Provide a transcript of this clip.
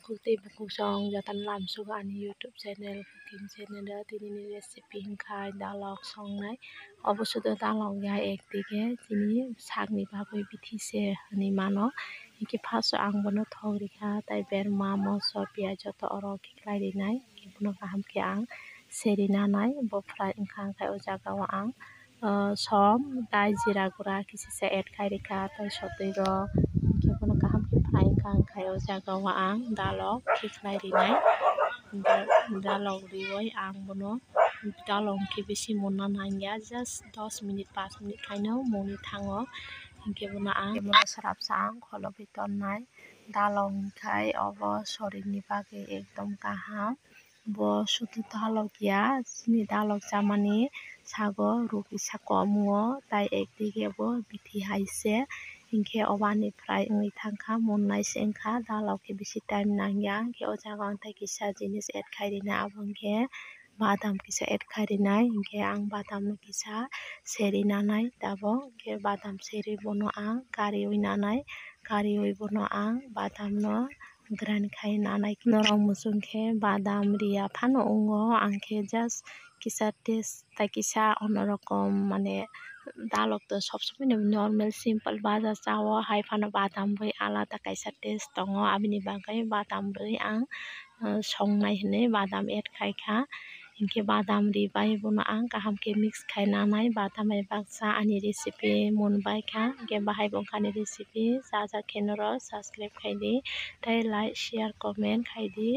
Kulti Bakungsong Jatan Lamsung Ani YouTube channel cooking channel tinini recipe hingkai dalok songnai obosudo dalok ya ekdige tini sakni bagui bithise hani mano hingke phaso ang bono thok rika tai berma moso piyaj joto oro khiklai rinai bono kaham ke ang serina nai bo fry wngkha khai o jaga o ang som dai jira gura kisisa add khai rika tai sotui rok hingke bono kaham ke fry wngkha khai o jaga o ang dalok khiklai rinai dalok riwai ang bono dalok hingke bisi munna nangya just 10 minute 5 minute khaino mungni thango hingke bono ang sarapsang kholopi tonnai dalok hingkhai obo sorir ni bagui ekdom kaham bo sudu dalok ya chini dalok chamani sago rugisa komo o tai ekdige bo bithi hai se hingke obani fry wngoi thangkha munnai se wngkha dalok ke bisi time nangya hingke o jaga tai kisa jinis add khai rina abo hingke badam kisa add khai rinai hingke ang badam no kisa seri nanai tabok hingke badam seri bono ang kariui nanai kariui bono ang badam no grind khai nanai norog muchungkhe badam ria phano ongo angkhe just kisa taste tai kisa onorokom mane dalok to sob somai no normal simple baja chao hai phano badam bai alada kaisa taste tongo aboni bagui badam bai ang songnai hinui badam add khaikha hingke badam ribai bono ang kaham ke mix khai nanai badam hai baksa ani recipe munbai kha hingke bahai bo wngkha recipe ja ja khenoro subscribe khai di tei like share comment khai di।